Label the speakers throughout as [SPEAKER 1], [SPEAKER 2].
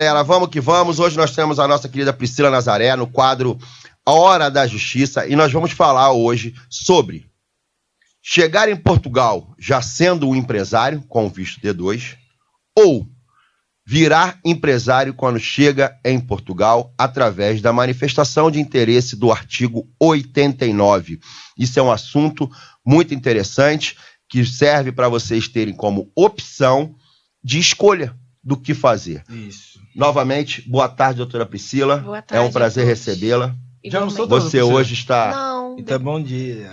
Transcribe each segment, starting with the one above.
[SPEAKER 1] Galera, vamos que vamos. Hoje nós temos a nossa querida Priscila Nazaré no quadro A Hora da Justiça e nós vamos falar hoje sobre chegar em Portugal já sendo um empresário com visto D2 ou virar empresário quando chega em Portugal através da manifestação de interesse do artigo 89. Isso é um assunto muito interessante que serve para vocês terem como opção de escolha do que fazer.
[SPEAKER 2] Isso.
[SPEAKER 1] Novamente, boa tarde, doutora Priscila.
[SPEAKER 3] Boa tarde,
[SPEAKER 1] é um prazer recebê-la.
[SPEAKER 2] Já não sou
[SPEAKER 1] Você hoje está...
[SPEAKER 3] Não.
[SPEAKER 2] Então, bom dia.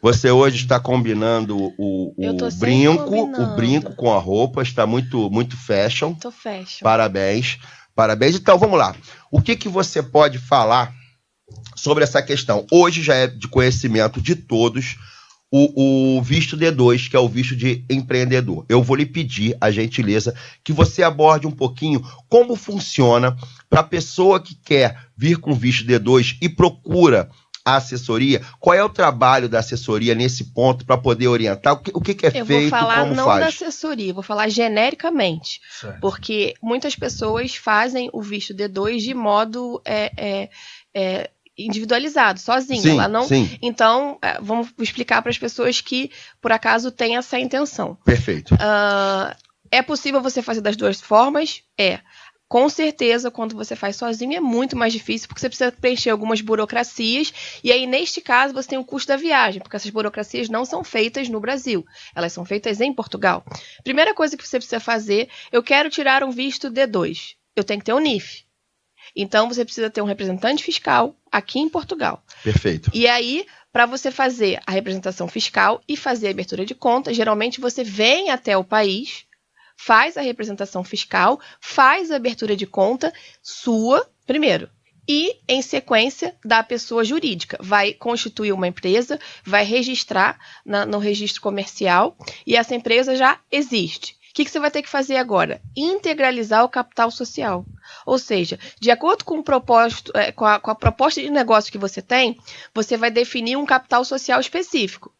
[SPEAKER 1] Você hoje está combinando o brinco com a roupa, está muito fashion.
[SPEAKER 3] Tô fashion.
[SPEAKER 1] Parabéns. Parabéns. Então, vamos lá. O que você pode falar sobre essa questão? Hoje já é de conhecimento de todos o visto D2, que é o visto de empreendedor. Eu vou lhe pedir a gentileza que você aborde um pouquinho como funciona para a pessoa que quer vir com visto D2 e procura a assessoria. Qual é o trabalho da assessoria nesse ponto para poder orientar? O que é feito, como faz?
[SPEAKER 3] Eu vou falar não da assessoria, vou falar genericamente. Certo. Porque muitas pessoas fazem o visto D2 de modo individualizado, sozinho.
[SPEAKER 1] Sim,
[SPEAKER 3] ela não.
[SPEAKER 1] Sim.
[SPEAKER 3] Então, vamos explicar para as pessoas que, por acaso, têm essa intenção.
[SPEAKER 1] Perfeito.
[SPEAKER 3] É possível você fazer das duas formas? Com certeza, quando você faz sozinho, é muito mais difícil, porque você precisa preencher algumas burocracias, e aí, neste caso, você tem o custo da viagem, porque essas burocracias não são feitas no Brasil, elas são feitas em Portugal. Primeira coisa que você precisa fazer, eu quero tirar um visto D2, eu tenho que ter um NIF. Então, você precisa ter um representante fiscal aqui em Portugal.
[SPEAKER 1] Perfeito.
[SPEAKER 3] E aí, para você fazer a representação fiscal e fazer a abertura de conta, geralmente você vem até o país, faz a representação fiscal, faz a abertura de conta sua, primeiro, e, em sequência, da pessoa jurídica. Vai constituir uma empresa, vai registrar no registro comercial, e essa empresa já existe. O que você vai ter que fazer agora? Integralizar o capital social. Ou seja, de acordo com o propósito, com a proposta de negócio que você tem, você vai definir um capital social específico.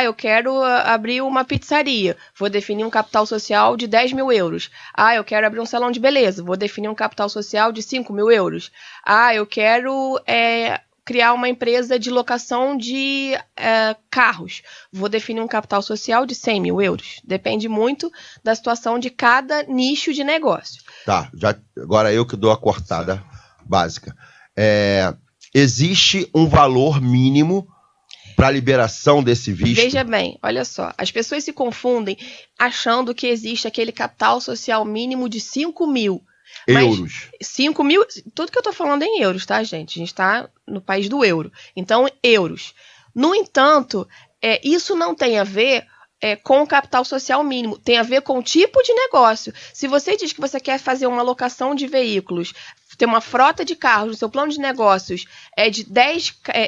[SPEAKER 3] Eu quero abrir uma pizzaria, vou definir um capital social de 10 mil euros. Eu quero abrir um salão de beleza, vou definir um capital social de 5 mil euros. Eu quero criar uma empresa de locação de carros, vou definir um capital social de 100 mil euros. Depende muito da situação de cada nicho de negócio.
[SPEAKER 1] Tá, agora eu que dou a cortada básica. Existe um valor mínimo para a liberação desse visto?
[SPEAKER 3] Veja bem, olha só, as pessoas se confundem achando que existe aquele capital social mínimo de 5 mil.
[SPEAKER 1] Euros.
[SPEAKER 3] 5 mil, tudo que eu tô falando é em euros, tá, gente? A gente tá no país do euro. Então, euros. No entanto, isso não tem a ver com o capital social mínimo, tem a ver com o tipo de negócio. Se você diz que você quer fazer uma locação de veículos, ter uma frota de carros, o seu plano de negócios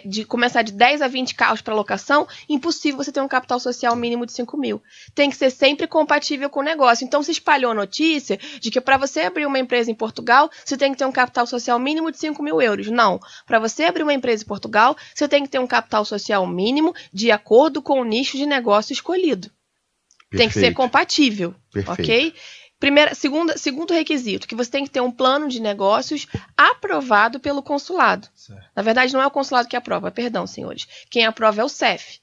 [SPEAKER 3] de começar de 10 a 20 carros para locação, impossível você ter um capital social mínimo de 5 mil. Tem que ser sempre compatível com o negócio. Então, se espalhou a notícia de que para você abrir uma empresa em Portugal, você tem que ter um capital social mínimo de 5 mil euros. Não. Para você abrir uma empresa em Portugal, você tem que ter um capital social mínimo de acordo com o nicho de negócio escolhido.
[SPEAKER 1] Perfeito.
[SPEAKER 3] Tem que ser compatível.
[SPEAKER 1] Perfeito.
[SPEAKER 3] Ok? Segundo requisito, que você tem que ter um plano de negócios aprovado pelo consulado. Certo. Na verdade, não é o consulado que aprova, perdão, senhores. Quem aprova é o CEF,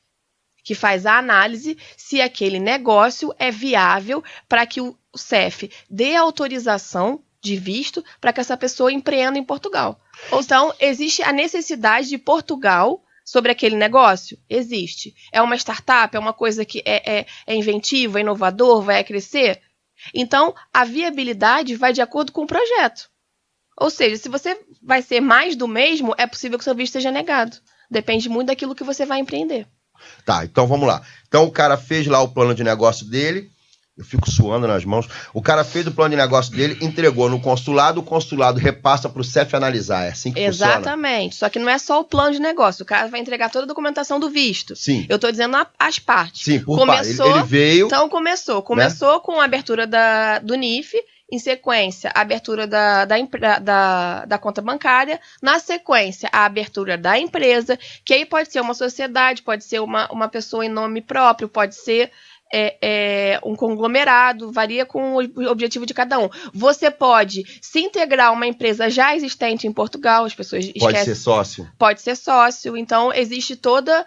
[SPEAKER 3] que faz a análise se aquele negócio é viável para que o CEF dê autorização de visto para que essa pessoa empreenda em Portugal. Então, existe a necessidade de Portugal sobre aquele negócio? Existe. É uma startup? É uma coisa que é inventiva, é inovador, vai crescer? Então, a viabilidade vai de acordo com o projeto. Ou seja, se você vai ser mais do mesmo, é possível que o seu visto seja negado. Depende muito daquilo que você vai empreender.
[SPEAKER 1] Tá, então vamos lá. Então o cara fez lá o plano de negócio dele, eu fico suando nas mãos. O cara fez o plano de negócio dele, entregou no consulado, o consulado repassa para o CEF analisar. É assim que funciona?
[SPEAKER 3] Exatamente. Só que não é só o plano de negócio. O cara vai entregar toda a documentação do visto.
[SPEAKER 1] Sim.
[SPEAKER 3] Eu estou dizendo as partes.
[SPEAKER 1] Sim, por parte. Ele veio...
[SPEAKER 3] Então começou. Começou, né, com a abertura do NIF, em sequência, a abertura da conta bancária, na sequência, a abertura da empresa, que aí pode ser uma sociedade, pode ser uma pessoa em nome próprio, pode ser um conglomerado, varia com o objetivo de cada um. Você pode se integrar a uma empresa já existente em Portugal, as pessoas esquecem.
[SPEAKER 1] Pode ser sócio.
[SPEAKER 3] Pode ser sócio, então existe toda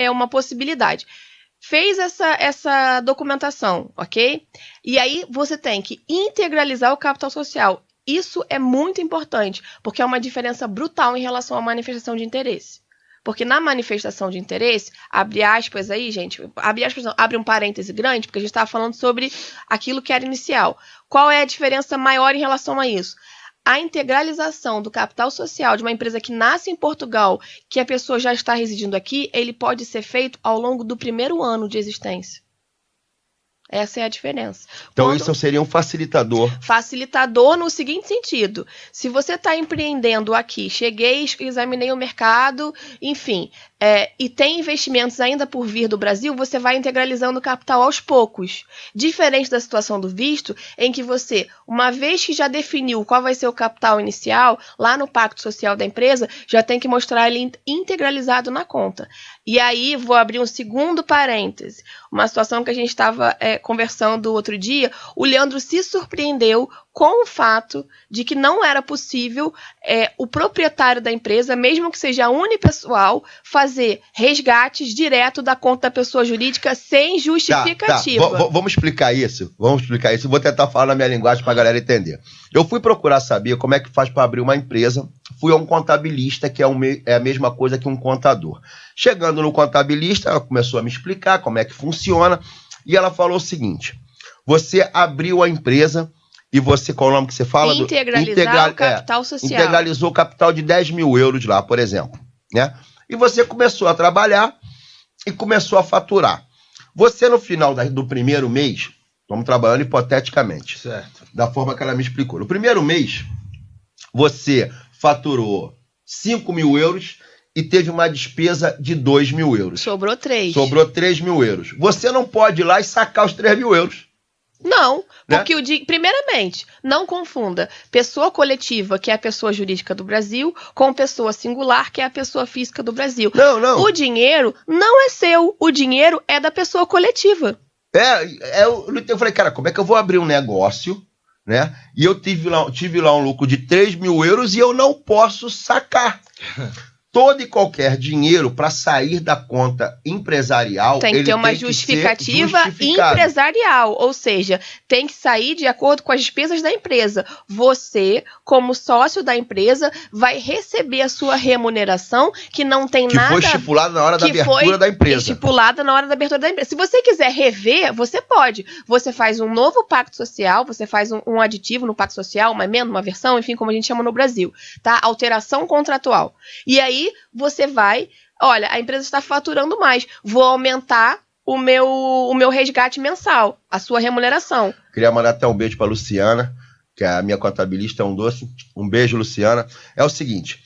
[SPEAKER 3] uma possibilidade. Fez essa documentação, ok? E aí você tem que integralizar o capital social. Isso é muito importante, porque é uma diferença brutal em relação à manifestação de interesse. Porque na manifestação de interesse, abre aspas aí, gente, abre um parêntese grande, porque a gente estava falando sobre aquilo que era inicial. Qual é a diferença maior em relação a isso? A integralização do capital social de uma empresa que nasce em Portugal, que a pessoa já está residindo aqui, ele pode ser feito ao longo do primeiro ano de existência. Essa é a diferença.
[SPEAKER 1] Então isso seria um facilitador.
[SPEAKER 3] Facilitador no seguinte sentido. Se você está empreendendo aqui, cheguei, examinei o mercado, enfim, e tem investimentos ainda por vir do Brasil, você vai integralizando o capital aos poucos. Diferente da situação do visto, em que você, uma vez que já definiu qual vai ser o capital inicial, lá no pacto social da empresa, já tem que mostrar ele integralizado na conta. E aí, vou abrir um segundo parêntese. Uma situação que a gente estava conversando outro dia, o Leandro se surpreendeu com o fato de que não era possível o proprietário da empresa, mesmo que seja unipessoal, fazer resgates direto da conta da pessoa jurídica sem justificativa.
[SPEAKER 1] Tá. Vamos explicar isso. Vou tentar falar na minha linguagem para a galera entender. Eu fui procurar saber como é que faz para abrir uma empresa. Fui a um contabilista, que é a mesma coisa que um contador. Chegando no contabilista, ela começou a me explicar como é que funciona. E ela falou o seguinte: você abriu a empresa e você, qual é o nome que você fala?
[SPEAKER 3] Integralizar o capital social.
[SPEAKER 1] Integralizou o capital de 10 mil euros lá, por exemplo. Né? E você começou a trabalhar e começou a faturar. Você, no final do primeiro mês, estamos trabalhando hipoteticamente,
[SPEAKER 2] certo,
[SPEAKER 1] da forma que ela me explicou. No primeiro mês, você faturou 5 mil euros e teve uma despesa de 2 mil euros.
[SPEAKER 3] Sobrou 3.
[SPEAKER 1] Sobrou 3 mil euros. Você não pode ir lá e sacar os 3 mil euros.
[SPEAKER 3] Não, porque primeiramente, não confunda pessoa coletiva, que é a pessoa jurídica do Brasil, com pessoa singular, que é a pessoa física do Brasil.
[SPEAKER 1] Não.
[SPEAKER 3] O dinheiro não é seu, o dinheiro é da pessoa coletiva.
[SPEAKER 1] Eu falei, cara, como é que eu vou abrir um negócio, né? E eu tive lá um lucro de 3 mil euros e eu não posso sacar. Todo e qualquer dinheiro para sair da conta empresarial
[SPEAKER 3] tem que ter uma justificativa empresarial, ou seja, tem que sair de acordo com as despesas da empresa. Você, como sócio da empresa, vai receber a sua remuneração, que não tem nada...
[SPEAKER 1] Que foi estipulada na hora da abertura da empresa.
[SPEAKER 3] Estipulada na hora da abertura da empresa. Se você quiser rever, você pode. Você faz um novo pacto social, você faz um aditivo no pacto social, uma emenda, uma versão, enfim, como a gente chama no Brasil, tá? Alteração contratual. E aí, você vai, olha, a empresa está faturando mais, vou aumentar o meu resgate mensal, a sua remuneração.
[SPEAKER 1] Queria mandar até um beijo para Luciana, que é a minha contabilista, é um doce. Um beijo, Luciana. É o seguinte,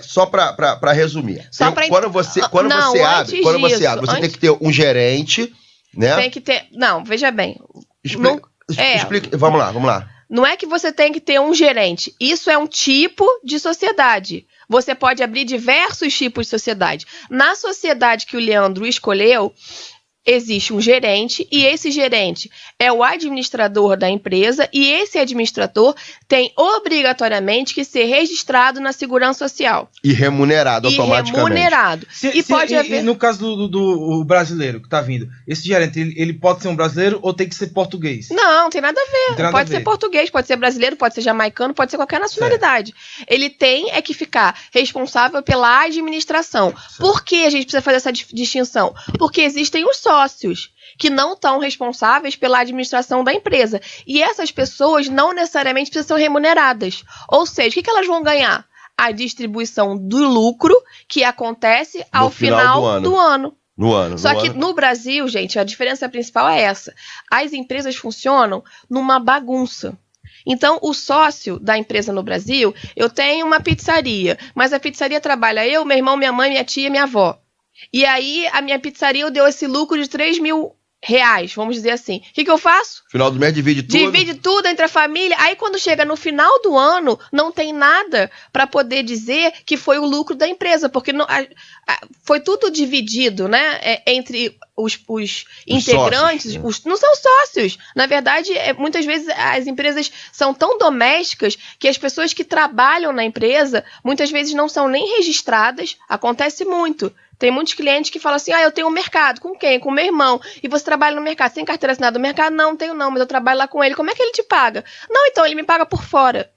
[SPEAKER 1] só para resumir. Quando você abre, você tem que ter um gerente, né?
[SPEAKER 3] Tem que ter, não, veja bem.
[SPEAKER 1] Explica, vamos lá.
[SPEAKER 3] Não é que você tem que ter um gerente, isso é um tipo de sociedade. Você pode abrir diversos tipos de sociedade. Na sociedade que o Leandro escolheu, existe um gerente, e esse gerente é o administrador da empresa, e esse administrador tem obrigatoriamente que ser registrado na Segurança Social.
[SPEAKER 1] E remunerado automaticamente.
[SPEAKER 2] E no caso do brasileiro que está vindo, esse gerente, ele pode ser um brasileiro ou tem que ser português?
[SPEAKER 3] Não tem nada a ver. Pode ser português, pode ser brasileiro, pode ser jamaicano, pode ser qualquer nacionalidade. Certo. Ele tem que ficar responsável pela administração. Certo. Por que a gente precisa fazer essa distinção? Porque existem os sócios que não estão responsáveis pela administração da empresa. E essas pessoas não necessariamente precisam ser remuneradas. Ou seja, o que elas vão ganhar? A distribuição do lucro que acontece ao final do ano. Só que no Brasil, gente, a diferença principal é essa. As empresas funcionam numa bagunça. Então, o sócio da empresa no Brasil, eu tenho uma pizzaria, mas a pizzaria trabalha eu, meu irmão, minha mãe, minha tia e minha avó. E aí, a minha pizzaria deu esse lucro de 3 mil reais, vamos dizer assim. O que eu faço?
[SPEAKER 1] Final do mês divide tudo.
[SPEAKER 3] Divide tudo entre a família. Aí quando chega no final do ano, não tem nada para poder dizer que foi o lucro da empresa, porque não, foi tudo dividido, né? Entre os integrantes.
[SPEAKER 1] Sócios,
[SPEAKER 3] não são sócios. Na verdade, muitas vezes as empresas são tão domésticas que as pessoas que trabalham na empresa muitas vezes não são nem registradas. Acontece muito. Tem muitos clientes que falam assim, eu tenho um mercado. Com quem? Com meu irmão. E você trabalha no mercado. Você tem carteira assinada no mercado? Não, tenho não, mas eu trabalho lá com ele. Como é que ele te paga? Não, então ele me paga por fora.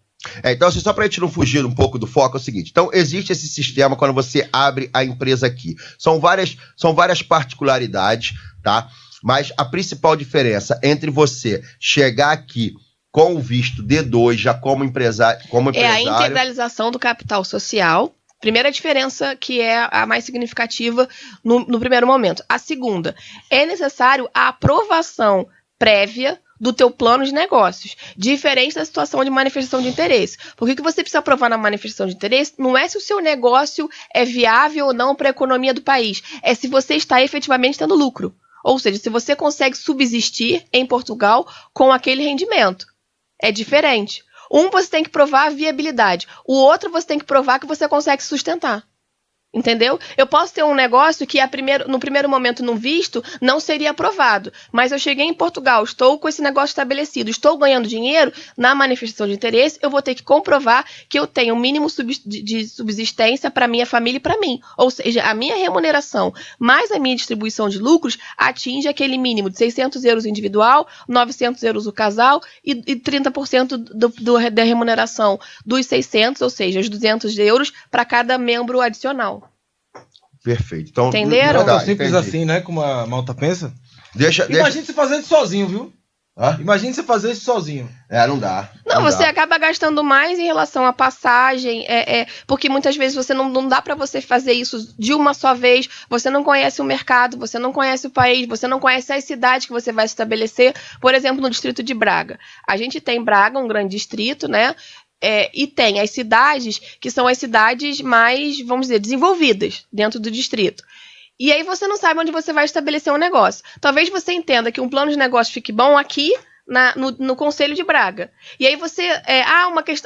[SPEAKER 1] Então, assim, só pra gente não fugir um pouco do foco, é o seguinte. Então, existe esse sistema quando você abre a empresa aqui. São várias particularidades, tá? Mas a principal diferença entre você chegar aqui com o visto D2, já como empresário... É
[SPEAKER 3] a integralização do capital social. Primeira diferença, que é a mais significativa no primeiro momento. A segunda, é necessário a aprovação prévia do teu plano de negócios, diferente da situação de manifestação de interesse. Por que você precisa aprovar na manifestação de interesse? Não é se o seu negócio é viável ou não para a economia do país, é se você está efetivamente tendo lucro. Ou seja, se você consegue subsistir em Portugal com aquele rendimento. É diferente. Um você tem que provar a viabilidade. O outro você tem que provar que você consegue sustentar. Entendeu? Eu posso ter um negócio que no primeiro momento no visto não seria aprovado, mas eu cheguei em Portugal, estou com esse negócio estabelecido, estou ganhando dinheiro, na manifestação de interesse eu vou ter que comprovar que eu tenho um mínimo de subsistência para minha família e para mim. Ou seja, a minha remuneração mais a minha distribuição de lucros atinge aquele mínimo de 600 euros individual, 900 euros o casal e 30% da remuneração dos 600, ou seja, os 200 euros para cada membro adicional.
[SPEAKER 1] Perfeito. Então,
[SPEAKER 3] entenderam?
[SPEAKER 2] Não é tão simples assim, né? Como a malta pensa. Imagina você fazer isso sozinho, viu? Imagina você fazer isso sozinho.
[SPEAKER 1] Não dá.
[SPEAKER 3] Não, você acaba gastando mais em relação à passagem, porque muitas vezes você não dá para você fazer isso de uma só vez, você não conhece o mercado, você não conhece o país, você não conhece as cidades que você vai estabelecer. Por exemplo, no distrito de Braga. A gente tem Braga, um grande distrito, né? E tem as cidades que são as cidades mais, vamos dizer, desenvolvidas dentro do distrito. E aí você não sabe onde você vai estabelecer um negócio. Talvez você entenda que um plano de negócio fique bom aqui no Conselho de Braga. E aí você...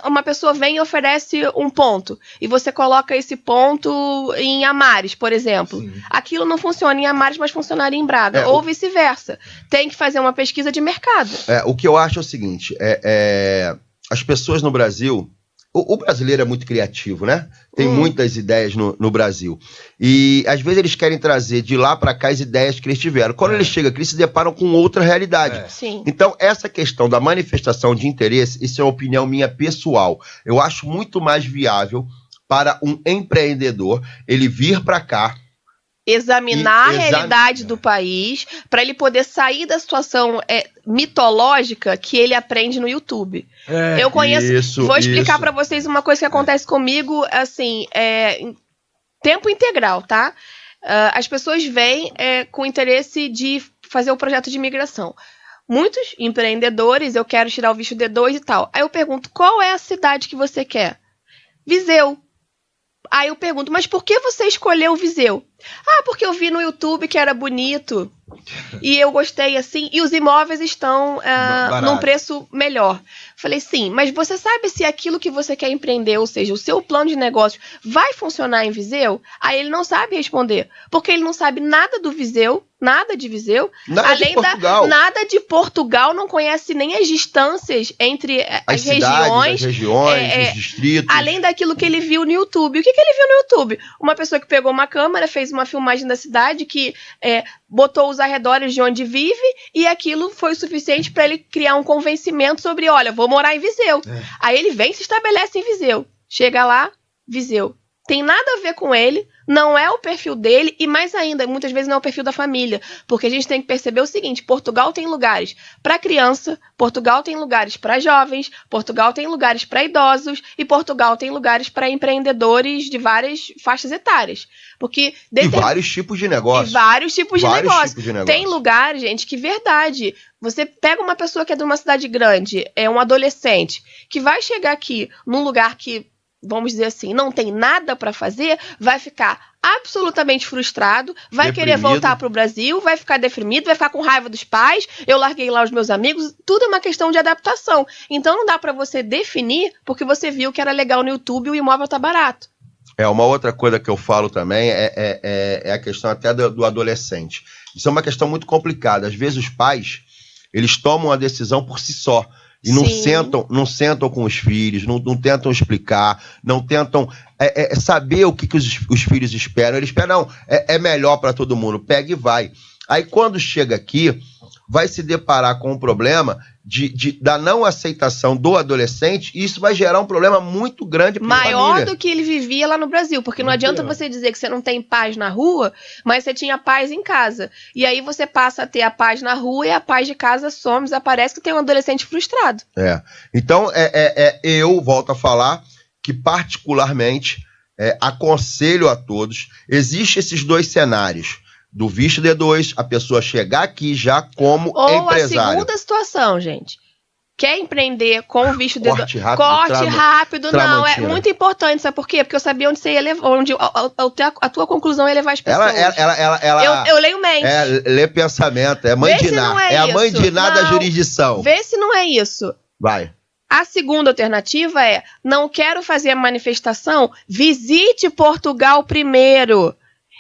[SPEAKER 3] uma pessoa vem e oferece um ponto. E você coloca esse ponto em Amares, por exemplo. Sim. Aquilo não funciona em Amares, mas funcionaria em Braga. Ou vice-versa. Tem que fazer uma pesquisa de mercado.
[SPEAKER 1] O que eu acho é o seguinte... As pessoas no Brasil... O brasileiro é muito criativo, né? Tem muitas ideias no Brasil. E, às vezes, eles querem trazer de lá para cá as ideias que eles tiveram. Quando eles chegam aqui, eles se deparam com outra realidade.
[SPEAKER 3] Sim.
[SPEAKER 1] Então, essa questão da manifestação de interesse, isso é uma opinião minha pessoal. Eu acho muito mais viável para um empreendedor ele vir para cá,
[SPEAKER 3] examinar a realidade do país para ele poder sair da situação mitológica que ele aprende no YouTube. Eu conheço... Vou explicar para vocês uma coisa que acontece comigo, assim, em tempo integral, tá? As pessoas vêm com interesse de fazer o projeto de imigração. Muitos empreendedores, eu quero tirar o visto D2 e tal. Aí eu pergunto, qual é a cidade que você quer? Viseu. Aí eu pergunto, mas por que você escolheu Viseu? Porque eu vi no YouTube que era bonito e eu gostei assim, e os imóveis estão num preço melhor. Falei, sim, mas você sabe se aquilo que você quer empreender, ou seja, o seu plano de negócio vai funcionar em Viseu? Aí ele não sabe responder, porque ele não sabe nada do Viseu, nada de Viseu, nada de Portugal, não conhece nem as distâncias entre as regiões,
[SPEAKER 1] os distritos.
[SPEAKER 3] Além daquilo que ele viu no YouTube. O que ele viu no YouTube? Uma pessoa que pegou uma câmera, fez uma filmagem da cidade, que botou os arredores de onde vive, e aquilo foi o suficiente para ele criar um convencimento sobre, olha, vou morar em Viseu. Aí ele vem e se estabelece em Viseu. Chega lá, Viseu. Tem nada a ver com ele, não é o perfil dele, e mais ainda, muitas vezes não é o perfil da família, porque a gente tem que perceber o seguinte, Portugal tem lugares para criança, Portugal tem lugares para jovens, Portugal tem lugares para idosos, e Portugal tem lugares para empreendedores de várias faixas etárias. Porque
[SPEAKER 1] e vários tipos de negócio.
[SPEAKER 3] Tem lugares, gente, que verdade, você pega uma pessoa que é de uma cidade grande, é um adolescente, que vai chegar aqui num lugar que vamos dizer assim, não tem nada para fazer, vai ficar absolutamente frustrado, vai querer voltar para o Brasil, vai ficar deprimido, vai ficar com raiva dos pais, eu larguei lá os meus amigos, tudo é uma questão de adaptação. Então não dá para você definir porque você viu que era legal no YouTube e o imóvel tá barato.
[SPEAKER 1] Uma outra coisa que eu falo também é a questão até do adolescente. Isso é uma questão muito complicada. Às vezes os pais, eles tomam a decisão por si só. E não sentam com os filhos, não tentam explicar, não tentam saber o que os filhos esperam. Eles esperam, não, é melhor para todo mundo, pega e vai. Aí quando chega aqui, vai se deparar com um problema da não aceitação do adolescente, e isso vai gerar um problema muito grande para a família.
[SPEAKER 3] Maior do que ele vivia lá no Brasil, porque não adianta você dizer que você não tem paz na rua, mas você tinha paz em casa. E aí você passa a ter a paz na rua e a paz de casa some, desaparece, que tem um adolescente frustrado.
[SPEAKER 1] Então, eu volto a falar que particularmente aconselho a todos, existem esses dois cenários. Do visto D2, a pessoa chegar aqui já como empresário.
[SPEAKER 3] Ou a segunda situação, gente. Quer empreender com o visto
[SPEAKER 1] D2?
[SPEAKER 3] Corte rápido, não. É muito importante, sabe por quê? Porque eu sabia onde você ia levar, onde a tua conclusão ia levar as pessoas. Eu leio mente.
[SPEAKER 1] Lê pensamento, é mãe de Ná. É a mãe de Ná da jurisdição.
[SPEAKER 3] Vê se não é isso.
[SPEAKER 1] Vai.
[SPEAKER 3] A segunda alternativa é, não quero fazer a manifestação, visite Portugal primeiro.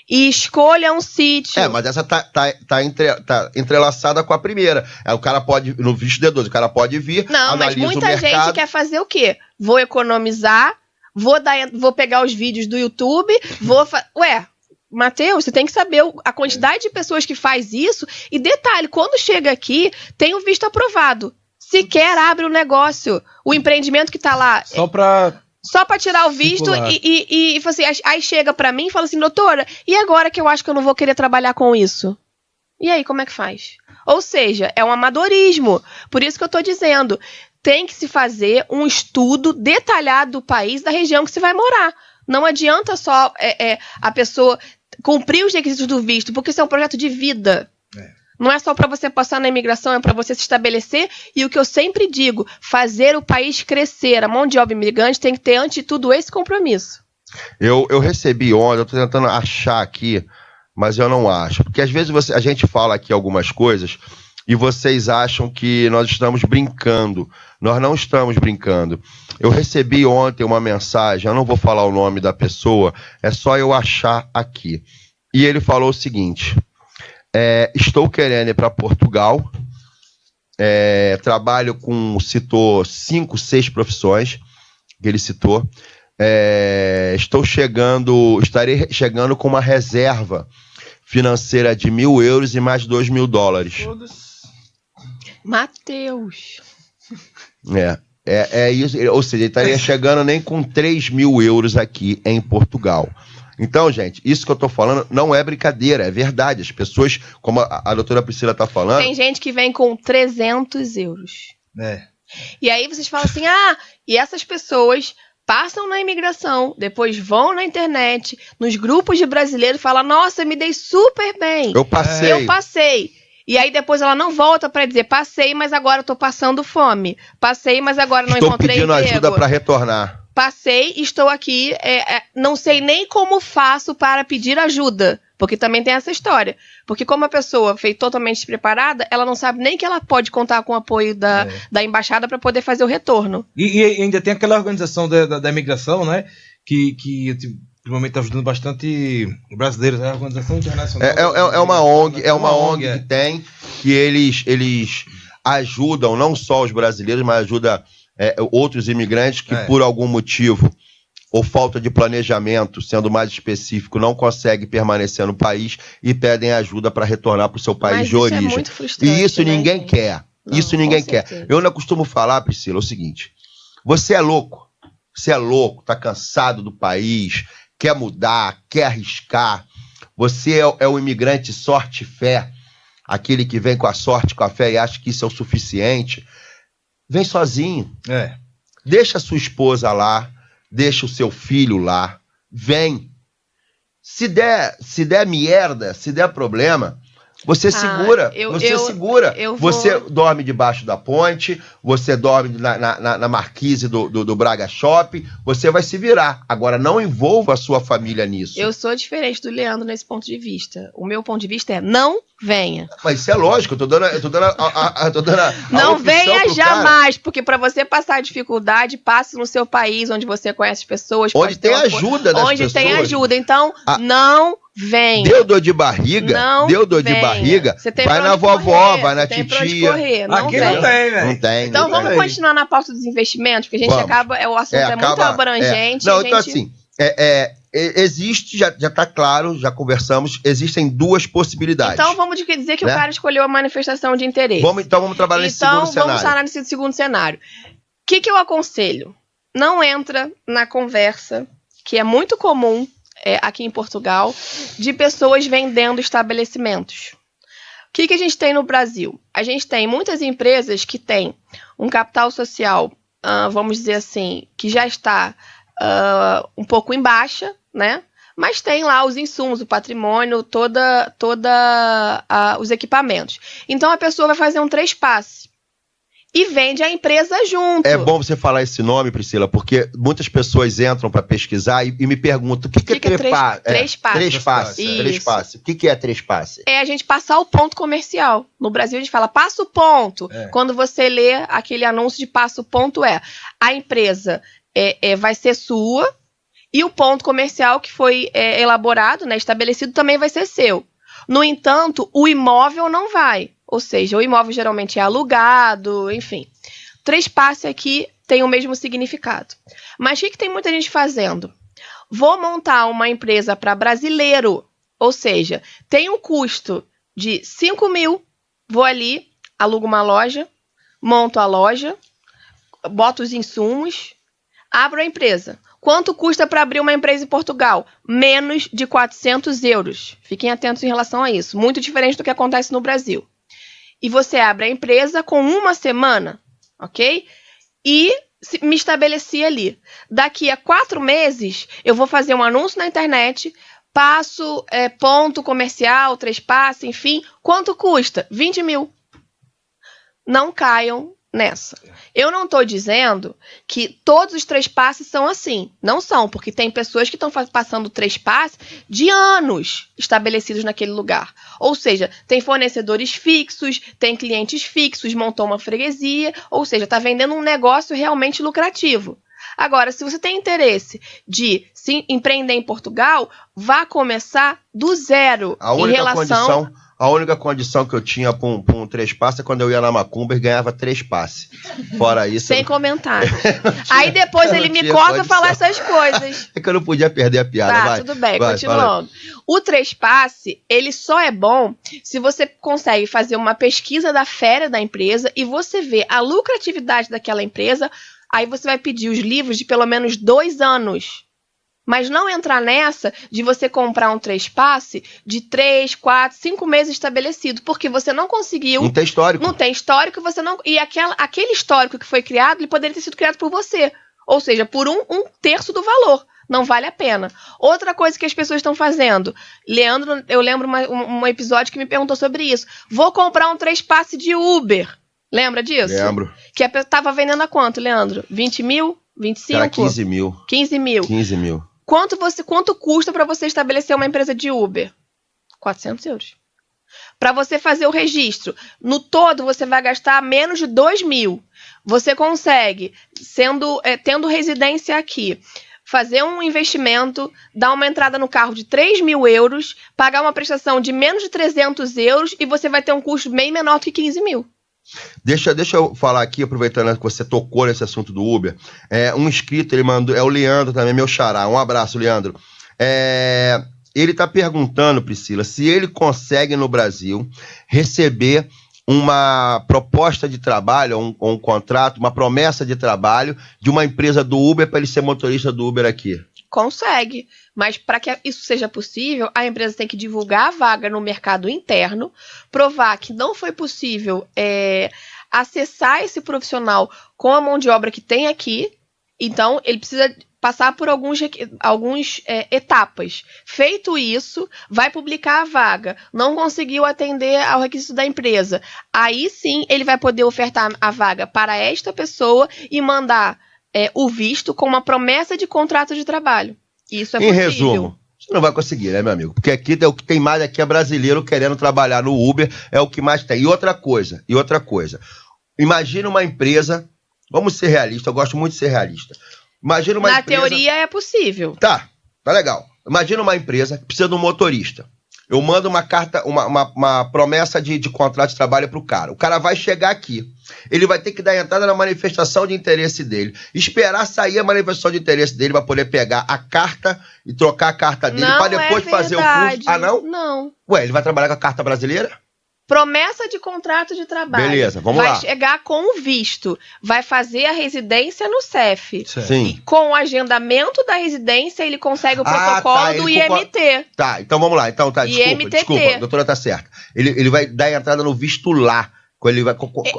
[SPEAKER 3] E escolha um sítio.
[SPEAKER 1] Mas essa tá entrelaçada com a primeira. O cara pode, no visto D2, o cara pode vir,
[SPEAKER 3] não, mas muita gente quer fazer o quê? Vou economizar, vou pegar os vídeos do YouTube, Matheus, você tem que saber a quantidade de pessoas que faz isso. E detalhe, quando chega aqui, tem o visto aprovado. Sequer abre o negócio. O empreendimento que tá lá... Só pra tirar o visto e assim, aí chega pra mim e fala assim, doutora, e agora que eu acho que eu não vou querer trabalhar com isso? E aí, como é que faz? Ou seja, é um amadorismo. Por isso que eu tô dizendo, tem que se fazer um estudo detalhado do país, da região que você vai morar. Não adianta só a pessoa cumprir os requisitos do visto, porque isso é um projeto de vida. Não é só para você passar na imigração, é para você se estabelecer. E o que eu sempre digo, fazer o país crescer. A mão de obra imigrante tem que ter, antes de tudo, esse compromisso.
[SPEAKER 1] Eu recebi ontem, eu estou tentando achar aqui, mas eu não acho. Porque às vezes a gente fala aqui algumas coisas e vocês acham que nós estamos brincando. Nós não estamos brincando. Eu recebi ontem uma mensagem, eu não vou falar o nome da pessoa, é só eu achar aqui. E ele falou o seguinte... estou querendo ir para Portugal, trabalho citou 5, 6 profissões que ele citou, estarei chegando com uma reserva financeira de 1.000 euros e mais 2.000 dólares.
[SPEAKER 3] Matheus.
[SPEAKER 1] Isso, ou seja, ele estaria chegando nem com 3.000 euros aqui em Portugal. Então, gente, isso que eu tô falando não é brincadeira, é verdade. As pessoas, como a doutora Priscila tá falando...
[SPEAKER 3] Tem gente que vem com 300 euros. E aí vocês falam assim, e essas pessoas passam na imigração, depois vão na internet, nos grupos de brasileiros e falam, nossa, me dei super bem.
[SPEAKER 1] Eu
[SPEAKER 3] passei. E aí depois ela não volta para dizer, passei, mas agora eu tô passando fome. Passei, mas agora não encontrei emprego.
[SPEAKER 1] Estou pedindo ajuda para retornar.
[SPEAKER 3] Passei, estou aqui, não sei nem como faço para pedir ajuda. Porque também tem essa história. Porque como a pessoa foi totalmente despreparada, ela não sabe nem que ela pode contar com o apoio da embaixada para poder fazer o retorno.
[SPEAKER 2] E ainda tem aquela organização da imigração, né? Que ultimamente está ajudando bastante brasileiros, né? A Organização Internacional.
[SPEAKER 1] É uma ONG que tem, que eles ajudam não só os brasileiros, mas ajudam outros imigrantes que por algum motivo ou falta de planejamento, sendo mais específico, não conseguem permanecer no país e pedem ajuda para retornar para o seu país de origem.
[SPEAKER 3] É muito frustrante,
[SPEAKER 1] e isso ninguém
[SPEAKER 3] gente?
[SPEAKER 1] Quer.
[SPEAKER 3] Não,
[SPEAKER 1] isso ninguém quer. Eu ainda costumo falar, Priscila, o seguinte: você é louco, tá cansado do país, quer mudar, quer arriscar. Você é o imigrante sorte e fé, aquele que vem com a sorte, com a fé e acha que isso é o suficiente. Vem sozinho. Deixa a sua esposa lá, deixa o seu filho lá, vem. Se der merda, se der problema, Você segura,
[SPEAKER 3] eu
[SPEAKER 1] você dorme debaixo da ponte, você dorme na marquise do Braga Shopping, você vai se virar. Agora, não envolva a sua família nisso.
[SPEAKER 3] Eu sou diferente do Leandro nesse ponto de vista. O meu ponto de vista é não venha.
[SPEAKER 1] Mas isso é lógico, eu tô dando a
[SPEAKER 3] não venha jamais,
[SPEAKER 1] cara.
[SPEAKER 3] porque para você passar a dificuldade, passe no seu país, onde você conhece as pessoas.
[SPEAKER 1] Onde tem ajuda das pessoas.
[SPEAKER 3] Onde tem ajuda. Então, não venha.
[SPEAKER 1] Deu dor de barriga?
[SPEAKER 3] Você tem
[SPEAKER 1] vai na vovó, vai na titia.
[SPEAKER 3] Não
[SPEAKER 2] Aqui
[SPEAKER 3] venha.
[SPEAKER 2] não tem, velho.
[SPEAKER 1] Não tem.
[SPEAKER 3] Então vamos continuar na pauta dos investimentos, porque a gente o assunto é muito abrangente.
[SPEAKER 1] Não, então assim, existe, já tá claro, já conversamos, existem duas possibilidades.
[SPEAKER 3] Então vamos dizer que o cara escolheu a manifestação de interesse.
[SPEAKER 1] Vamos trabalhar nesse segundo cenário.
[SPEAKER 3] Então vamos falar nesse segundo cenário. O que eu aconselho? Não entra na conversa, que é muito comum aqui em Portugal, de pessoas vendendo estabelecimentos. O que a gente tem no Brasil? A gente tem muitas empresas que têm um capital social, vamos dizer assim, que já está um pouco em baixa, né? Mas tem lá os insumos, o patrimônio, toda os equipamentos. Então a pessoa vai fazer um três-passe e vende a empresa junto.
[SPEAKER 1] É bom você falar esse nome, Priscila, porque muitas pessoas entram para pesquisar e me perguntam o que é três-passe. O que é três-passe?
[SPEAKER 3] É a gente passar o ponto comercial. No Brasil a gente fala passa o ponto. Quando você lê aquele anúncio de passa o ponto a empresa vai ser sua e o ponto comercial que foi elaborado, né, estabelecido, também vai ser seu. No entanto, o imóvel não vai. Ou seja, o imóvel geralmente é alugado, enfim. Três-passe aqui tem o mesmo significado. Mas o que tem muita gente fazendo? Vou montar uma empresa para brasileiro. Ou seja, tem um custo de 5 mil, vou ali, alugo uma loja, monto a loja, boto os insumos, abro a empresa. Quanto custa para abrir uma empresa em Portugal? Menos de 400 euros. Fiquem atentos em relação a isso. Muito diferente do que acontece no Brasil. E você abre a empresa com uma semana, ok? E me estabeleci ali. Daqui a 4 meses, eu vou fazer um anúncio na internet, passo ponto comercial, três-passe, enfim. Quanto custa? 20 mil. Não caiam nessa. Eu não estou dizendo que todos os três-passes são assim. Não são, porque tem pessoas que estão passando três-passes de anos estabelecidos naquele lugar. Ou seja, tem fornecedores fixos, tem clientes fixos, montou uma freguesia, ou seja, está vendendo um negócio realmente lucrativo. Agora, se você tem interesse de empreender em Portugal, vá começar do zero.
[SPEAKER 1] A única condição que eu tinha para um três-passe é quando eu ia na Macumba e ganhava 3 passes. Fora isso...
[SPEAKER 3] Sem comentário. Aí depois ele me corta falar essas coisas.
[SPEAKER 1] É que eu não podia perder a piada.
[SPEAKER 3] Tá, tudo bem, continuando. O três-passe, ele só é bom se você consegue fazer uma pesquisa da fera da empresa e você vê a lucratividade daquela empresa, aí você vai pedir os livros de pelo menos 2 anos. Mas não entrar nessa de você comprar um três-passe de 3, 4, 5 meses estabelecido, porque você não conseguiu...
[SPEAKER 1] Não tem histórico.
[SPEAKER 3] Não tem histórico, você não... E aquele histórico que foi criado, ele poderia ter sido criado por você. Ou seja, por um terço do valor. Não vale a pena. Outra coisa que as pessoas estão fazendo. Leandro, eu lembro um episódio que me perguntou sobre isso. Vou comprar um três-passe de Uber. Lembra disso?
[SPEAKER 1] Lembro.
[SPEAKER 3] Que a pessoa estava vendendo a quanto, Leandro? 20 mil? 25?
[SPEAKER 1] Era 15 mil.
[SPEAKER 3] 15 mil.
[SPEAKER 1] 15 mil.
[SPEAKER 3] Quanto custa para você estabelecer uma empresa de Uber? 400 euros. Para você fazer o registro, no todo você vai gastar menos de 2 mil. Você consegue, tendo residência aqui, fazer um investimento, dar uma entrada no carro de 3 mil euros, pagar uma prestação de menos de 300 euros e você vai ter um custo bem menor do que 15 mil.
[SPEAKER 1] Deixa eu falar aqui, aproveitando que você tocou nesse assunto do Uber. Um inscrito, ele mandou, o Leandro também, meu xará. Um abraço, Leandro. Ele está perguntando, Priscila, se ele consegue no Brasil receber uma proposta de trabalho, um contrato, uma promessa de trabalho de uma empresa do Uber para ele ser motorista do Uber aqui.
[SPEAKER 3] Consegue, mas para que isso seja possível, a empresa tem que divulgar a vaga no mercado interno, provar que não foi possível acessar esse profissional com a mão de obra que tem aqui, então ele precisa passar por alguns etapas. Feito isso, vai publicar a vaga. Não conseguiu atender ao requisito da empresa. Aí sim, ele vai poder ofertar a vaga para esta pessoa e mandar o visto com uma promessa de contrato de trabalho. Isso é possível.
[SPEAKER 1] Em resumo, você não vai conseguir, né, meu amigo? Porque aqui o que tem mais aqui é brasileiro querendo trabalhar no Uber, é o que mais tem. E outra coisa. Imagina uma empresa, vamos ser realistas, eu gosto muito de ser realista. Imagina uma empresa...
[SPEAKER 3] Na teoria é possível.
[SPEAKER 1] Tá legal. Imagina uma empresa que precisa de um motorista. Eu mando uma carta, uma promessa de contrato de trabalho pro cara. O cara vai chegar aqui. Ele vai ter que dar entrada na manifestação de interesse dele. Esperar sair a manifestação de interesse dele para poder pegar a carta e trocar a carta dele para depois fazer o curso. Ah, não?
[SPEAKER 3] Não.
[SPEAKER 1] Ué, ele vai trabalhar com a carta brasileira?
[SPEAKER 3] Promessa de contrato de trabalho.
[SPEAKER 1] Beleza, vamos lá.
[SPEAKER 3] Vai chegar com o visto. Vai fazer a residência no CEF.
[SPEAKER 1] Sim.
[SPEAKER 3] E com o agendamento da residência, ele consegue o protocolo do IMT.
[SPEAKER 1] Tá, então vamos lá. Então tá, desculpa, a doutora tá certa. Ele vai dar entrada no visto lá. Ele vai...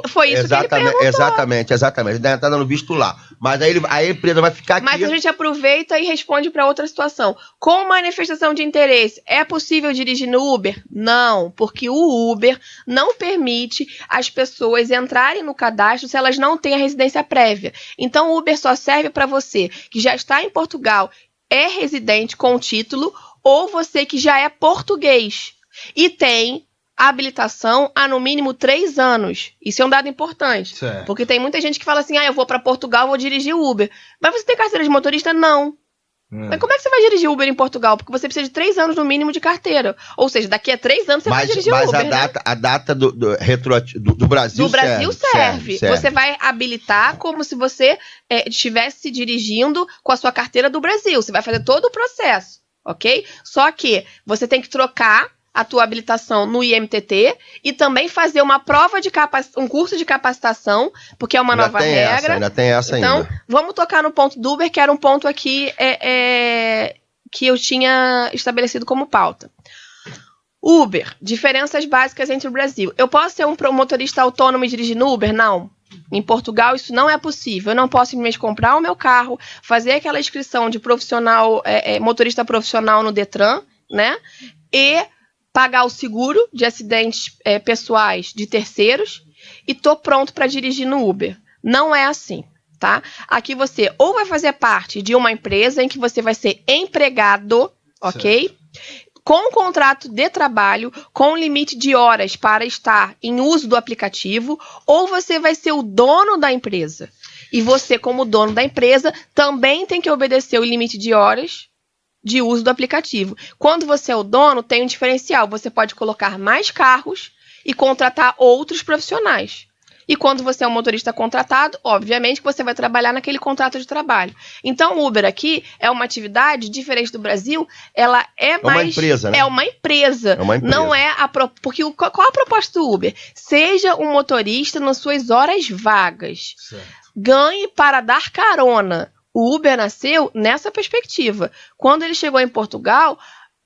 [SPEAKER 3] Foi isso que ele perguntou.
[SPEAKER 1] Exatamente. Ele dá entrada no visto lá. Mas aí a empresa vai ficar aqui...
[SPEAKER 3] Mas a gente aproveita e responde para outra situação. Com manifestação de interesse, é possível dirigir no Uber? Não, porque o Uber não permite as pessoas entrarem no cadastro se elas não têm a residência prévia. Então o Uber só serve para você que já está em Portugal, é residente com título, ou você que já é português e tem habilitação há no mínimo 3 anos. Isso é um dado importante.
[SPEAKER 2] Certo.
[SPEAKER 3] Porque tem muita gente que fala assim, eu vou para Portugal, vou dirigir Uber. Mas você tem carteira de motorista? Não. Mas como é que você vai dirigir Uber em Portugal? Porque você precisa de 3 anos no mínimo de carteira. Ou seja, daqui a 3 anos você vai dirigir Uber.
[SPEAKER 1] Mas a data do Brasil
[SPEAKER 3] do Brasil serve. Você vai habilitar como se você estivesse dirigindo com a sua carteira do Brasil. Você vai fazer todo o processo, ok? Só que você tem que trocar a tua habilitação no IMTT e também fazer uma prova de um curso de capacitação, porque é uma nova regra.
[SPEAKER 1] Ainda tem essa
[SPEAKER 3] então,
[SPEAKER 1] ainda.
[SPEAKER 3] Vamos tocar no ponto do Uber, que era um ponto aqui que eu tinha estabelecido como pauta. Uber, diferenças básicas entre o Brasil. Eu posso ser um motorista autônomo e dirigir no Uber? Não. Em Portugal isso não é possível. Eu não posso simplesmente comprar o meu carro, fazer aquela inscrição de profissional, motorista profissional no Detran, né? E pagar o seguro de acidentes pessoais de terceiros e tô pronto para dirigir no Uber. Não é assim, tá? Aqui você ou vai fazer parte de uma empresa em que você vai ser empregado, ok? Com contrato de trabalho, com limite de horas para estar em uso do aplicativo, ou você vai ser o dono da empresa. E você, como dono da empresa, também tem que obedecer o limite de horas de uso do aplicativo. Quando você é o dono, tem um diferencial. Você pode colocar mais carros e contratar outros profissionais. E quando você é um motorista contratado, obviamente que você vai trabalhar naquele contrato de trabalho. Então, o Uber aqui é uma atividade diferente do Brasil. Ela é mais...
[SPEAKER 1] uma empresa, né?
[SPEAKER 3] É uma empresa. Não é porque qual a proposta do Uber? Seja um motorista nas suas horas vagas.
[SPEAKER 2] Certo.
[SPEAKER 3] Ganhe para dar carona. O Uber nasceu nessa perspectiva. Quando ele chegou em Portugal,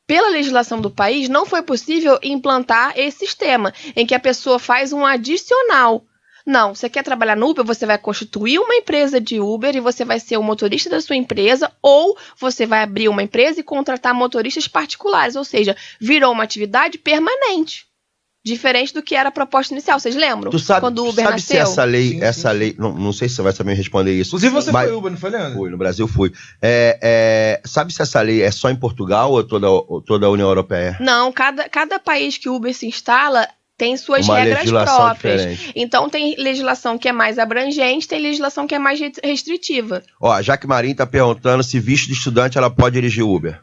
[SPEAKER 3] pela legislação do país, não foi possível implantar esse sistema, em que a pessoa faz um adicional. Não, você quer trabalhar no Uber, você vai constituir uma empresa de Uber e você vai ser o motorista da sua empresa, ou você vai abrir uma empresa e contratar motoristas particulares, ou seja, virou uma atividade permanente. Diferente do que era a proposta inicial. Vocês lembram?
[SPEAKER 1] Tu sabe,
[SPEAKER 3] quando o Uber
[SPEAKER 1] sabe
[SPEAKER 3] nasceu?
[SPEAKER 1] Se essa lei, não sei se você vai saber responder isso.
[SPEAKER 2] Inclusive você foi Uber, não foi, Leandro?
[SPEAKER 1] Fui, no Brasil fui. Sabe se essa lei é só em Portugal ou toda a União Europeia?
[SPEAKER 3] Não, cada país que o Uber se instala tem suas
[SPEAKER 1] uma
[SPEAKER 3] regras próprias.
[SPEAKER 1] Diferente.
[SPEAKER 3] Então tem legislação que é mais abrangente, tem legislação que é mais restritiva.
[SPEAKER 1] Ó, a Jaque Marim tá perguntando se visto de estudante ela pode dirigir Uber.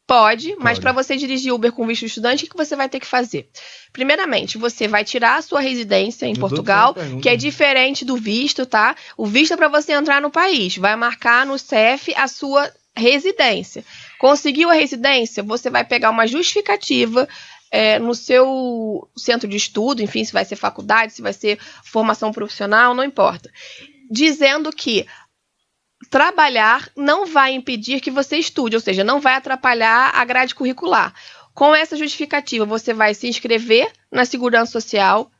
[SPEAKER 3] Pode, mas para você dirigir Uber com visto de estudante, o que você vai ter que fazer? Primeiramente, você vai tirar a sua residência em Portugal, que é diferente do visto, tá? O visto é para você entrar no país. Vai marcar no CEF a sua residência. Conseguiu a residência, você vai pegar uma justificativa no seu centro de estudo, enfim, se vai ser faculdade, se vai ser formação profissional, não importa. Dizendo que trabalhar não vai impedir que você estude, ou seja, não vai atrapalhar a grade curricular. Com essa justificativa, você vai se inscrever na Segurança Social,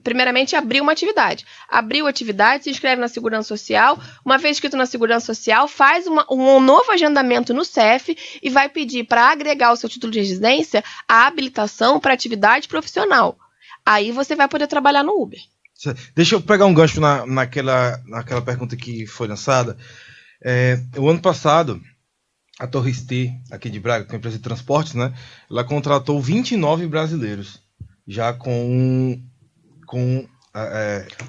[SPEAKER 3] primeiramente, abrir uma atividade. Abriu a atividade, se inscreve na Segurança Social. Uma vez inscrito na Segurança Social, faz um novo agendamento no CEF e vai pedir para agregar ao seu título de residência a habilitação para atividade profissional. Aí você vai poder trabalhar no Uber.
[SPEAKER 2] Deixa eu pegar um gancho naquela pergunta que foi lançada. O ano passado, a Torres T, aqui de Braga, que é uma empresa de transportes, né? Ela contratou 29 brasileiros, já com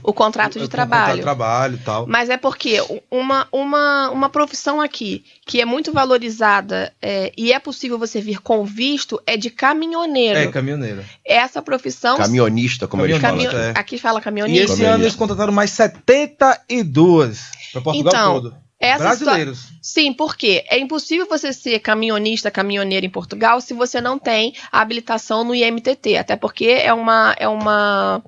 [SPEAKER 3] o contrato de trabalho.
[SPEAKER 2] De trabalho e tal.
[SPEAKER 3] Mas é porque uma profissão aqui que é muito valorizada e é possível você vir com visto é de caminhoneiro.
[SPEAKER 2] Caminhoneiro.
[SPEAKER 3] Essa profissão...
[SPEAKER 1] Camionista, como eles falam.
[SPEAKER 3] Aqui fala
[SPEAKER 2] E
[SPEAKER 3] caminhonista.
[SPEAKER 2] esse ano eles contrataram mais 72 para Portugal todo. Brasileiros.
[SPEAKER 3] Sim, porque é impossível você ser caminhonista, caminhoneiro em Portugal se você não tem a habilitação no IMTT. Até porque é uma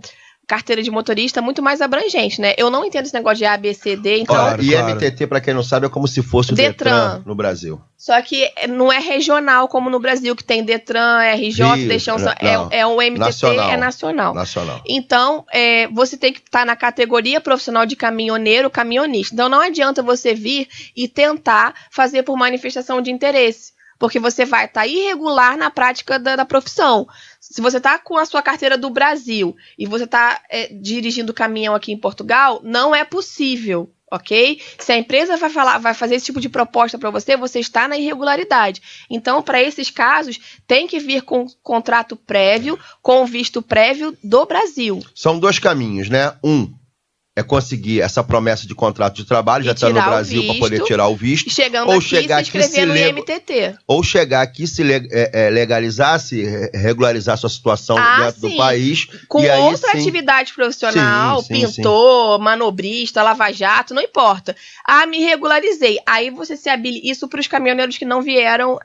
[SPEAKER 3] carteira de motorista muito mais abrangente, né? Eu não entendo esse negócio de A, B, C, D, então...
[SPEAKER 1] Claro. IMTT, para quem não sabe, é como se fosse o Detran no Brasil.
[SPEAKER 3] Só que não é regional como no Brasil, que tem Detran, RJ, Deixão... o MTT
[SPEAKER 1] nacional.
[SPEAKER 3] É nacional.
[SPEAKER 1] Nacional.
[SPEAKER 3] Então, você tem que estar na categoria profissional de caminhoneiro, caminhonista. Então, não adianta você vir e tentar fazer por manifestação de interesse, porque você vai estar irregular na prática da profissão. Se você está com a sua carteira do Brasil e você está dirigindo caminhão aqui em Portugal, não é possível, ok? Se a empresa vai fazer esse tipo de proposta para você, você está na irregularidade. Então, para esses casos, tem que vir com contrato prévio, com visto prévio do Brasil.
[SPEAKER 1] São dois caminhos, né? É conseguir essa promessa de contrato de trabalho, já está no Brasil para poder tirar o visto.
[SPEAKER 3] Chegando ou aqui, chegar se inscrever no IMTT.
[SPEAKER 1] Ou chegar aqui, se legalizar, se regularizar sua situação dentro do país.
[SPEAKER 3] Com e outra atividade profissional, pintor, manobrista, lava-jato, não importa. Me regularizei. Aí você se habilita, isso para os caminhoneiros que não vieram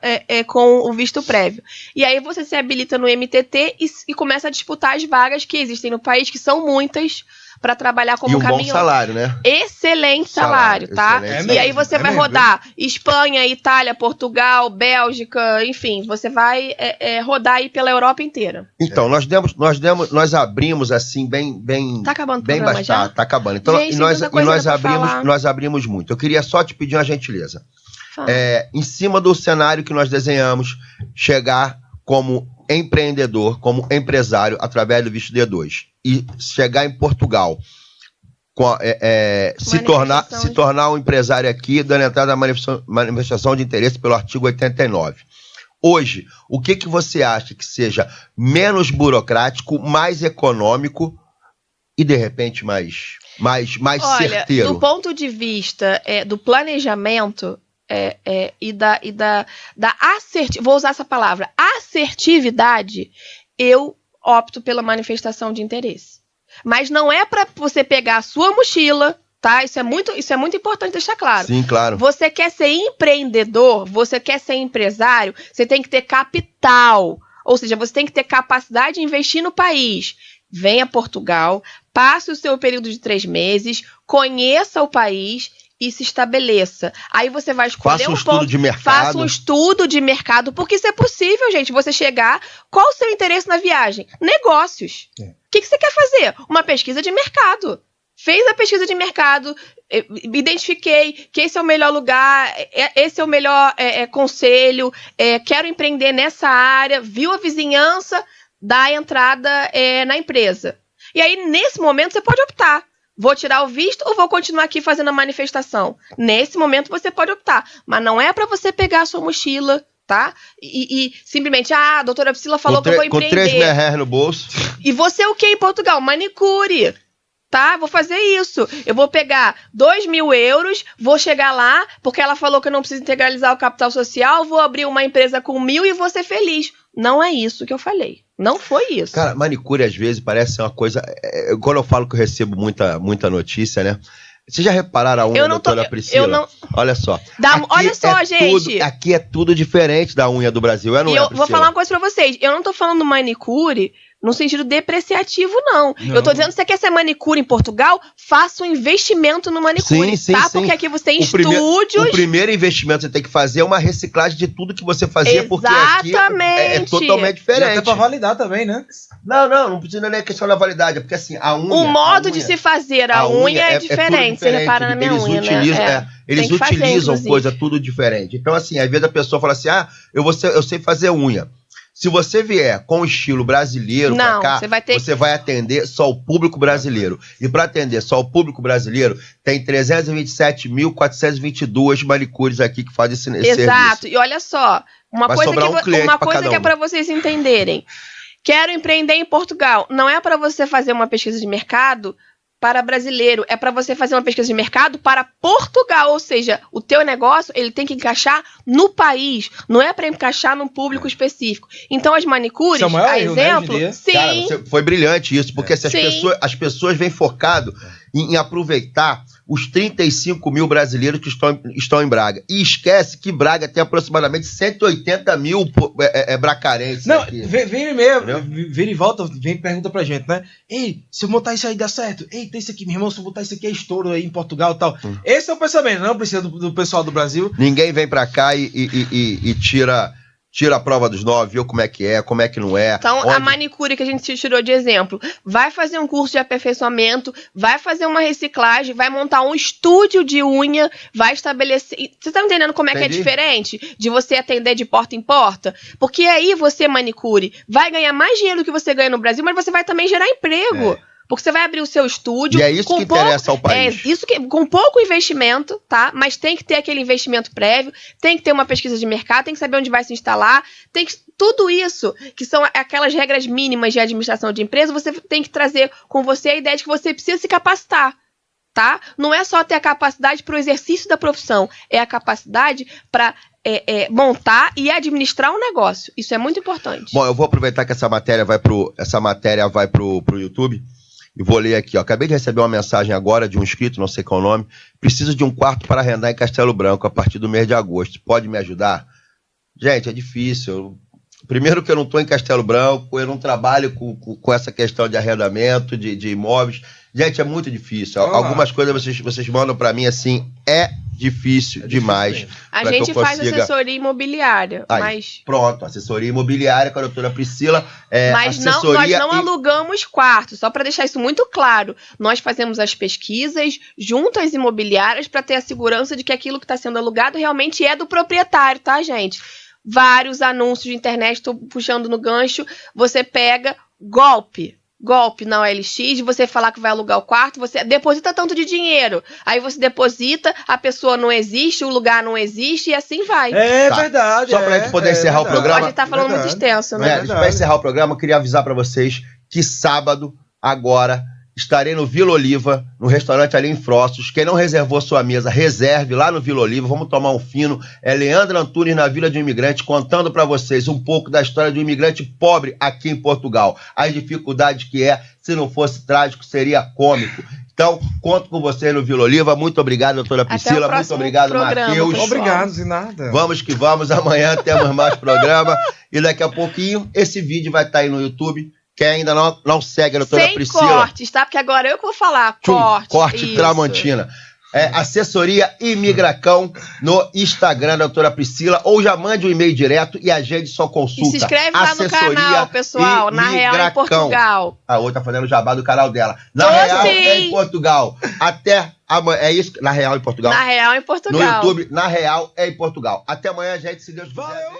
[SPEAKER 3] com o visto prévio. E aí você se habilita no IMTT e começa a disputar as vagas que existem no país, que são muitas, para trabalhar como caminhoneiro.
[SPEAKER 1] E um bom salário, né?
[SPEAKER 3] Excelente salário, tá? E aí você vai rodar Espanha, Itália, Portugal, Bélgica, enfim, você vai rodar aí pela Europa inteira.
[SPEAKER 1] Então, nós abrimos assim bem...
[SPEAKER 3] Tá acabando o
[SPEAKER 1] bem
[SPEAKER 3] programa já?
[SPEAKER 1] Tá acabando. Então,
[SPEAKER 3] gente,
[SPEAKER 1] nós abrimos muito. Eu queria só te pedir uma gentileza. Em cima do cenário que nós desenhamos, chegar como empreendedor, como empresário, através do visto D2, e chegar em Portugal, se tornar um empresário aqui, dando entrada na manifestação de interesse pelo artigo 89. Hoje, o que você acha que seja menos burocrático, mais econômico e, de repente, mais certeiro?
[SPEAKER 3] Do ponto de vista do planejamento... e da assertividade, vou usar essa palavra, assertividade, eu opto pela manifestação de interesse. Mas não é para você pegar a sua mochila, tá? Isso é muito importante deixar claro.
[SPEAKER 1] Sim, claro.
[SPEAKER 3] Você quer ser empreendedor, você quer ser empresário, você tem que ter capital. Ou seja, você tem que ter capacidade de investir no país. Venha a Portugal, passe o seu período de 3 meses, conheça o país e se estabeleça. Aí você vai escolher
[SPEAKER 1] Faça um estudo de mercado.
[SPEAKER 3] Faça um estudo de mercado, porque isso é possível, gente. Você chegar... Qual o seu interesse na viagem? Negócios. O que você quer fazer? Uma pesquisa de mercado. Fez a pesquisa de mercado, identifiquei que esse é o melhor lugar, esse é o melhor conselho, quero empreender nessa área, viu a vizinhança, dá a entrada na empresa. E aí, nesse momento, você pode optar. Vou tirar o visto ou vou continuar aqui fazendo a manifestação? Nesse momento você pode optar. Mas não é para você pegar a sua mochila, tá? E simplesmente, a doutora Priscila falou que eu vou empreender.
[SPEAKER 1] Com 3 mil reais no bolso.
[SPEAKER 3] E você o que em Portugal? Manicure. Tá? Vou fazer isso. Eu vou pegar 2.000 euros, vou chegar lá, porque ela falou que eu não preciso integralizar o capital social, vou abrir uma empresa com 1.000 e vou ser feliz. Não é isso que eu falei. Não foi isso.
[SPEAKER 1] Cara, manicure às vezes parece ser uma coisa... Quando eu falo que eu recebo muita notícia, né? Vocês já repararam a unha da doutora Priscila? Olha só.
[SPEAKER 3] Olha só, gente.
[SPEAKER 1] Aqui é tudo diferente da unha do Brasil. Não é,
[SPEAKER 3] vou falar uma coisa pra vocês. Eu não tô falando manicure no sentido depreciativo, não. Eu tô dizendo que você quer ser manicure em Portugal, faça um investimento no manicure,
[SPEAKER 1] sim,
[SPEAKER 3] tá?
[SPEAKER 1] sim.
[SPEAKER 3] Porque aqui você tem estúdios...
[SPEAKER 1] O primeiro investimento que você tem que fazer é uma reciclagem de tudo que você fazia, porque aqui é totalmente diferente.
[SPEAKER 2] E até pra validar também, né?
[SPEAKER 1] Não precisa nem questão da validade, porque assim, a unha...
[SPEAKER 3] O modo de se fazer a unha é diferente, você repara na minha unha, né?
[SPEAKER 1] Eles utilizam coisa tudo diferente. Então, assim, às vezes a pessoa fala assim, eu sei fazer unha. Se você vier com o estilo brasileiro pra cá, você vai atender só o público brasileiro. E para atender só o público brasileiro, tem 327.422 manicures aqui que fazem esse serviço.
[SPEAKER 3] Exato. E olha só, uma coisa que é para vocês entenderem. Quero empreender em Portugal. Não é para você fazer uma pesquisa de mercado para brasileiro, é para você fazer uma pesquisa de mercado para Portugal, ou seja, o teu negócio ele tem que encaixar no país, não é para encaixar num público específico. Então as manicures, a exemplo,
[SPEAKER 1] né, sim. Cara, foi brilhante isso, porque se as pessoas vêm focado em aproveitar os 35 mil brasileiros que estão em Braga. E esquece que Braga tem aproximadamente 180 mil bracarenses.
[SPEAKER 2] Não, vem e volta, vem e pergunta pra gente, né? Ei, se eu botar isso aí dá certo? Ei, tem isso aqui, meu irmão, se eu botar isso aqui é estouro aí em Portugal e tal. Esse é o pensamento, não precisa do pessoal do Brasil.
[SPEAKER 1] Ninguém vem pra cá e tira a prova dos 9, viu como é que não é.
[SPEAKER 3] Então, a manicure que a gente tirou de exemplo, vai fazer um curso de aperfeiçoamento, vai fazer uma reciclagem, vai montar um estúdio de unha, vai estabelecer... Você tá entendendo como é que é diferente de você atender de porta em porta? Porque aí você, manicure, vai ganhar mais dinheiro do que você ganha no Brasil, mas você vai também gerar emprego. Porque você vai abrir o seu estúdio...
[SPEAKER 1] E é isso que interessa ao país.
[SPEAKER 3] Com pouco investimento, tá? Mas tem que ter aquele investimento prévio, tem que ter uma pesquisa de mercado, tem que saber onde vai se instalar, tudo isso, que são aquelas regras mínimas de administração de empresa, você tem que trazer com você a ideia de que você precisa se capacitar, tá? Não é só ter a capacidade para o exercício da profissão, é a capacidade para... montar e administrar um negócio. Isso é muito importante.
[SPEAKER 1] Bom, eu vou aproveitar que essa matéria vai pro YouTube. E vou ler aqui, ó. Acabei de receber uma mensagem agora de um inscrito, não sei qual é o nome. Preciso de um quarto para arrendar em Castelo Branco a partir do mês de agosto. Pode me ajudar? Gente, é difícil. Primeiro que eu não estou em Castelo Branco, eu não trabalho com essa questão de arrendamento, de imóveis. Gente, é muito difícil. Algumas coisas vocês mandam para mim assim, difícil demais.
[SPEAKER 3] A gente faz assessoria imobiliária, mas...
[SPEAKER 1] Pronto, assessoria imobiliária com a doutora Priscila.
[SPEAKER 3] Mas nós não alugamos quartos, só para deixar isso muito claro. Nós fazemos as pesquisas junto às imobiliárias para ter a segurança de que aquilo que está sendo alugado realmente é do proprietário, tá, gente? Vários anúncios de internet, estou puxando no gancho, você pega golpe na OLX, de você falar que vai alugar o quarto, você deposita tanto de dinheiro, aí você deposita, a pessoa não existe, o lugar não existe e assim vai.
[SPEAKER 2] Verdade.
[SPEAKER 1] Só pra gente poder encerrar o programa.
[SPEAKER 3] A gente tá falando muito extenso, né?
[SPEAKER 1] Pra encerrar o programa, eu queria avisar pra vocês que sábado, agora, estarei no Vila Oliva, no restaurante ali em Frostos. Quem não reservou sua mesa, reserve lá no Vila Oliva. Vamos tomar um fino. É Leandro Antunes na Vila de um Imigrante, contando para vocês um pouco da história de um imigrante pobre aqui em Portugal. As dificuldades que se não fosse trágico, seria cômico. Então, conto com vocês no Vila Oliva. Muito obrigado, doutora Priscila. Muito obrigado, Matheus.
[SPEAKER 2] Obrigado, de nada.
[SPEAKER 1] Vamos que vamos. Amanhã temos mais programa. E daqui a pouquinho, esse vídeo vai estar aí no YouTube. Quem ainda não segue a doutora Priscila...
[SPEAKER 3] Sem cortes, tá? Porque agora eu que vou falar.
[SPEAKER 1] Corte Tramontina. Assessoria Imigracão no Instagram da doutora Priscila, ou já mande um e-mail direto e agende sua consulta.
[SPEAKER 3] E se inscreve lá no canal, pessoal, na Real em Portugal.
[SPEAKER 1] A outra tá fazendo o jabá do canal dela. Na Real em Portugal. Até amanhã. É isso? Na Real em Portugal?
[SPEAKER 3] Na Real em Portugal.
[SPEAKER 1] No YouTube, na Real em Portugal. Até amanhã, gente, se Deus quiser.
[SPEAKER 2] Valeu,